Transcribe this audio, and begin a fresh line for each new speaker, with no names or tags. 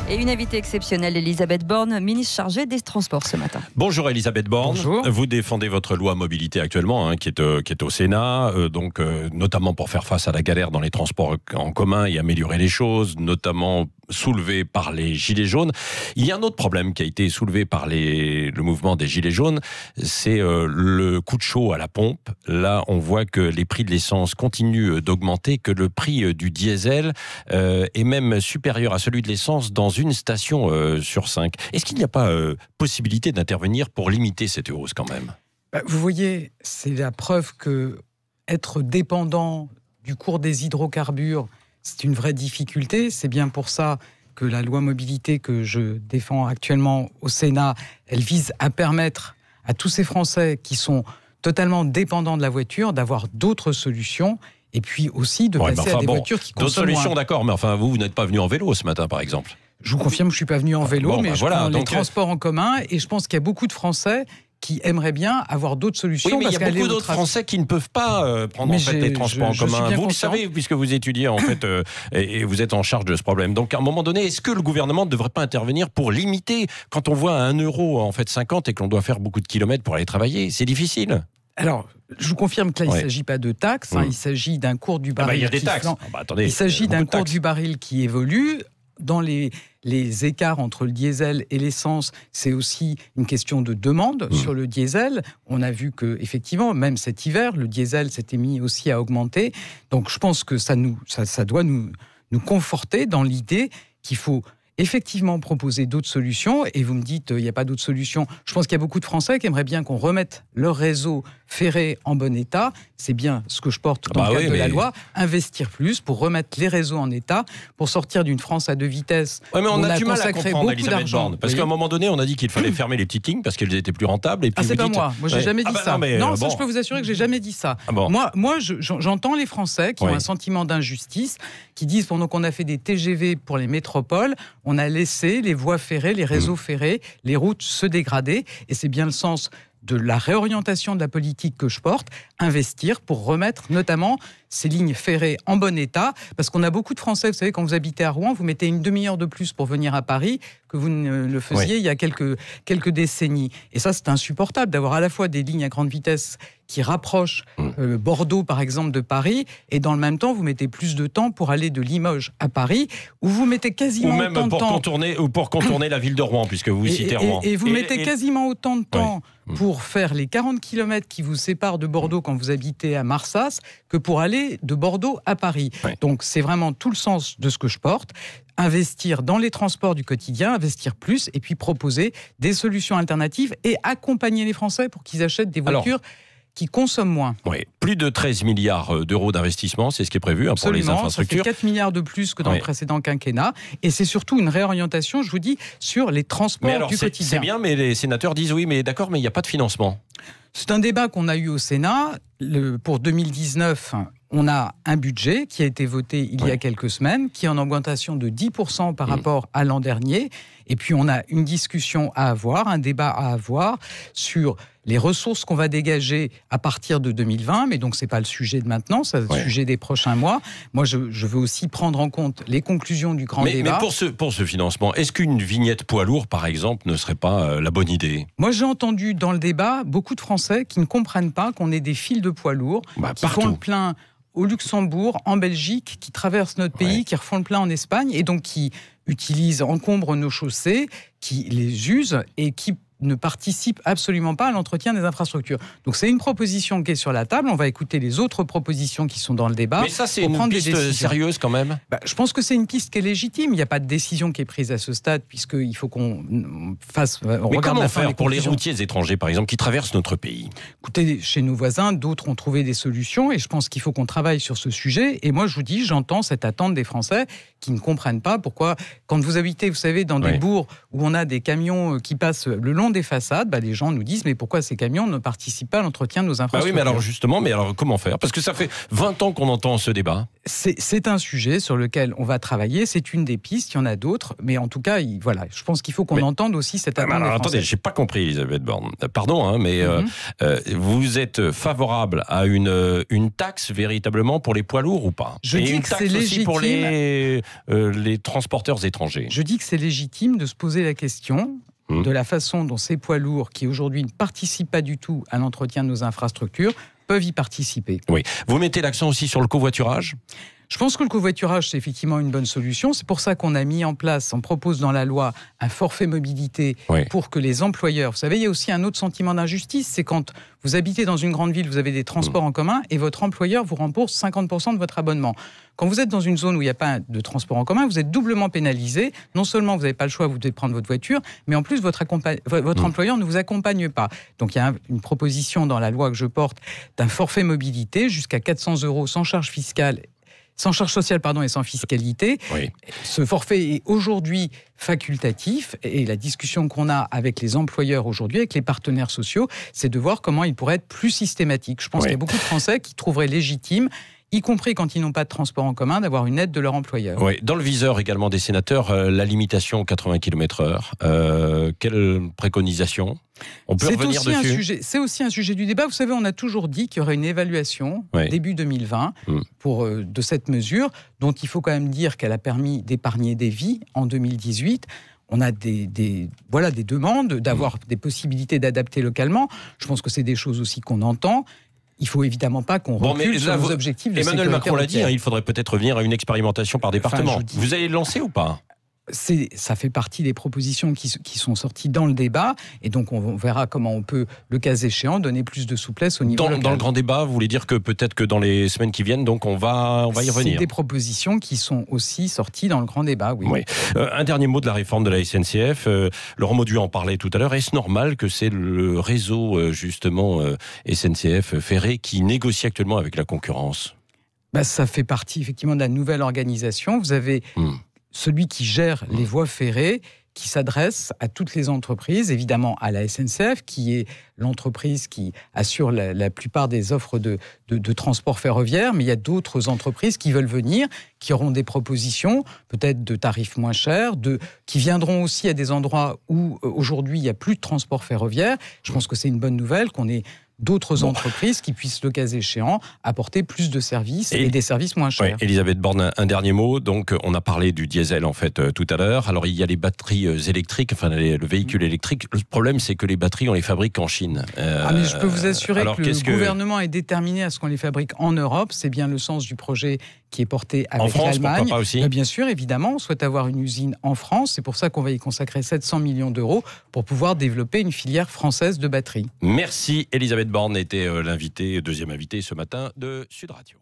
Et une invitée exceptionnelle, Elisabeth Borne, ministre chargée des Transports ce matin.
Bonjour Elisabeth Borne.
Bonjour.
Vous défendez votre loi mobilité actuellement, qui est au Sénat, notamment pour faire face à la galère dans les transports en commun et améliorer les choses, notamment soulevé par les Gilets jaunes. Il y a un autre problème qui a été soulevé par le mouvement des Gilets jaunes, c'est le coup de chaud à la pompe. Là, on voit que les prix de l'essence continuent d'augmenter, que le prix du diesel est même supérieur à celui de l'essence dans une station sur 5. Est-ce qu'il n'y a pas possibilité d'intervenir pour limiter cette hausse quand même ?
Vous voyez, c'est la preuve que être dépendant du cours des hydrocarbures, c'est une vraie difficulté. C'est bien pour ça que la loi mobilité que je défends actuellement au Sénat, elle vise à permettre à tous ces Français qui sont totalement dépendants de la voiture d'avoir d'autres solutions et puis aussi de passer à des voitures qui consomment
d'autres solutions,
moins.
D'accord, mais enfin vous n'êtes pas venu en vélo ce matin par exemple.
Je vous confirme, je ne suis pas venu en vélo, mais je prends les transports en commun et je pense qu'il y a beaucoup de Français qui aimeraient bien avoir d'autres solutions.
Oui, mais il y a beaucoup d'autres Français qui ne peuvent pas prendre les transports en commun. Vous le savez, puisque vous étudiez en fait et vous êtes en charge de ce problème. Donc à un moment donné, est-ce que le gouvernement ne devrait pas intervenir pour limiter, quand on voit à 1 euro en fait 50 et qu'on doit faire beaucoup de kilomètres pour aller travailler, c'est difficile.
Alors, je vous confirme que là, il ne s'agit pas de taxes, il s'agit d'un cours du baril.
Il y a des taxes.
Il s'agit d'un cours du baril qui évolue. Dans les écarts entre le diesel et l'essence, c'est aussi une question de demande sur le diesel. On a vu que, effectivement, même cet hiver, le diesel s'était mis aussi à augmenter. Donc, je pense que ça doit nous conforter dans l'idée qu'il faut effectivement proposer d'autres solutions. Et vous me dites, il n'y a pas d'autres solutions. Je pense qu'il y a beaucoup de Français qui aimeraient bien qu'on remette leur réseau ferré en bon état. C'est bien ce que je porte dans le cadre de la loi. Investir plus pour remettre les réseaux en état, pour sortir d'une France à 2 vitesses.
Oui, mais on a du mal à
consacré
comprendre,
beaucoup
Elisabeth
d'argent.
Borne. Parce qu'à un moment donné, on a dit qu'il fallait fermer les petites lignes parce qu'elles étaient plus rentables. Et puis
c'est pas moi. Moi, j'ai jamais dit ça. Non, ça, je peux vous assurer que j'ai jamais dit ça. Moi, j'entends les Français qui ont un sentiment d'injustice, qui disent pendant qu'on a fait des TGV pour les métropoles, on a laissé les voies ferrées, les réseaux ferrés, les routes se dégrader. Et c'est bien le sens de la réorientation de la politique que je porte, investir pour remettre notamment ces lignes ferrées en bon état, parce qu'on a beaucoup de Français, vous savez, quand vous habitez à Rouen, vous mettez une demi-heure de plus pour venir à Paris que vous ne le faisiez il y a quelques décennies. Et ça, c'est insupportable d'avoir à la fois des lignes à grande vitesse qui rapprochent Bordeaux, par exemple, de Paris, et dans le même temps, vous mettez plus de temps pour aller de Limoges à Paris, où vous mettez quasiment autant de temps...
pour contourner la ville de Rouen, puisque vous citez Rouen.
Et vous mettez quasiment autant de temps pour faire les 40 km qui vous séparent de Bordeaux quand vous habitez à Marsas, que pour aller de Bordeaux à Paris. Donc c'est vraiment tout le sens de ce que je porte. Investir dans les transports du quotidien, investir plus, et puis proposer des solutions alternatives et accompagner les Français pour qu'ils achètent des voitures qui consomment moins.
Oui, plus de 13 milliards d'euros d'investissement, c'est ce qui est prévu pour les infrastructures.
Ça fait 4 milliards de plus que dans le précédent quinquennat. Et c'est surtout une réorientation, je vous dis, sur les transports du quotidien.
C'est bien, mais les sénateurs disent oui, mais d'accord, mais il n'y a pas de financement.
C'est un débat qu'on a eu au Sénat. Pour 2019, on a un budget qui a été voté il y a quelques semaines, qui est en augmentation de 10% par rapport à l'an dernier. Et puis on a une discussion à avoir, un débat à avoir sur les ressources qu'on va dégager à partir de 2020, mais donc c'est pas le sujet de maintenant, c'est le sujet des prochains mois. Moi, je veux aussi prendre en compte les conclusions du grand débat.
Mais pour ce financement, est-ce qu'une vignette poids lourd, par exemple, ne serait pas la bonne idée ?
Moi, j'ai entendu dans le débat beaucoup de Français qui ne comprennent pas qu'on ait des files de poids lourds qui font le plein au Luxembourg, en Belgique, qui traversent notre pays, qui refont le plein en Espagne, et donc qui encombrent nos chaussées, qui les usent et qui ne participent absolument pas à l'entretien des infrastructures. Donc c'est une proposition qui est sur la table. On va écouter les autres propositions qui sont dans le débat.
Mais ça, c'est une piste sérieuse quand même.
Je pense que c'est une piste qui est légitime. Il n'y a pas de décision qui est prise à ce stade, puisqu'il faut qu'on fasse...
Mais comment faire pour les routiers étrangers, par exemple, qui traversent notre pays ?
Écoutez, chez nos voisins, d'autres ont trouvé des solutions et je pense qu'il faut qu'on travaille sur ce sujet. Et moi, je vous dis, j'entends cette attente des Français qui ne comprennent pas pourquoi, quand vous habitez, vous savez, dans des bourgs où on a des camions qui passent le long des façades, les gens nous disent mais pourquoi ces camions ne participent pas à l'entretien de nos infrastructures ?
Oui, mais alors justement, comment faire ? Parce que ça fait 20 ans qu'on entend ce débat.
C'est un sujet sur lequel on va travailler, c'est une des pistes, il y en a d'autres, mais en tout cas, je pense qu'il faut qu'on entende aussi cette attente des Français.
Attendez, j'ai pas compris, Elisabeth Borne. Pardon, mais vous êtes favorable à une taxe véritablement pour les poids lourds ou pas ?
Je dis que c'est légitime
pour les transporteurs étrangers.
Je dis que c'est légitime de se poser la question de la façon dont ces poids lourds, qui aujourd'hui ne participent pas du tout à l'entretien de nos infrastructures, peuvent y participer.
Oui. Vous mettez l'accent aussi sur le covoiturage ?
Je pense que le covoiturage, c'est effectivement une bonne solution. C'est pour ça qu'on a mis en place, on propose dans la loi un forfait mobilité pour que les employeurs... Vous savez, il y a aussi un autre sentiment d'injustice, c'est quand vous habitez dans une grande ville, vous avez des transports en commun et votre employeur vous rembourse 50% de votre abonnement. Quand vous êtes dans une zone où il n'y a pas de transport en commun, vous êtes doublement pénalisé. Non seulement vous n'avez pas le choix, vous devez prendre votre voiture, mais en plus votre employeur ne vous accompagne pas. Donc il y a une proposition dans la loi que je porte d'un forfait mobilité jusqu'à 400 € sans charge fiscale. Sans charge sociale, et sans fiscalité. Oui. Ce forfait est aujourd'hui facultatif et la discussion qu'on a avec les employeurs aujourd'hui, avec les partenaires sociaux, c'est de voir comment il pourrait être plus systématique. Je pense qu'il y a beaucoup de Français qui trouveraient légitime, y compris quand ils n'ont pas de transport en commun, d'avoir une aide de leur employeur.
Oui, dans le viseur également des sénateurs, la limitation aux 80 km/h. Quelle préconisation ? On peut revenir dessus.
C'est aussi un sujet du débat. Vous savez, on a toujours dit qu'il y aurait une évaluation début 2020 de cette mesure, dont il faut quand même dire qu'elle a permis d'épargner des vies en 2018. On a des demandes, d'avoir des possibilités d'adapter localement. Je pense que c'est des choses aussi qu'on entend. Il ne faut évidemment pas qu'on recule sur nos objectifs de sécurité.
Emmanuel Macron l'a dit, il faudrait peut-être revenir à une expérimentation par département. Vous allez le lancer ou pas ?
Ça fait partie des propositions qui sont sorties dans le débat, et donc on verra comment on peut, le cas échéant, donner plus de souplesse au niveau local.
Dans le grand débat, vous voulez dire que peut-être que dans les semaines qui viennent, donc on va y revenir.
C'est des propositions qui sont aussi sorties dans le grand débat, oui.
Un dernier mot de la réforme de la SNCF. Laurent Mauduit en parlait tout à l'heure. Est-ce normal que c'est le réseau, justement, SNCF Ferré qui négocie actuellement avec la concurrence ?
Ça fait partie, effectivement, de la nouvelle organisation. Vous avez... celui qui gère les voies ferrées, qui s'adresse à toutes les entreprises, évidemment à la SNCF, qui est l'entreprise qui assure la plupart des offres de transport ferroviaire, mais il y a d'autres entreprises qui veulent venir, qui auront des propositions, peut-être de tarifs moins chers, qui viendront aussi à des endroits où aujourd'hui il n'y a plus de transport ferroviaire. Je pense que c'est une bonne nouvelle qu'on ait d'autres entreprises qui puissent, le cas échéant, apporter plus de services et des services moins chers.
Elisabeth Borne, un dernier mot. Donc, on a parlé du diesel, en fait, tout à l'heure. Alors, il y a les batteries électriques, le véhicule électrique. Le problème, c'est que les batteries, on les fabrique en Chine.
Mais je peux vous assurer que le gouvernement est déterminé à ce qu'on les fabrique en Europe. C'est bien le sens du projet qui est porté avec l'Allemagne. En France,
pourquoi pas aussi ?
Bien sûr, évidemment, on souhaite avoir une usine en France. C'est pour ça qu'on va y consacrer 700 millions d'euros pour pouvoir développer une filière française de batteries.
Merci. Elisabeth Borne était deuxième invitée ce matin de Sud Radio.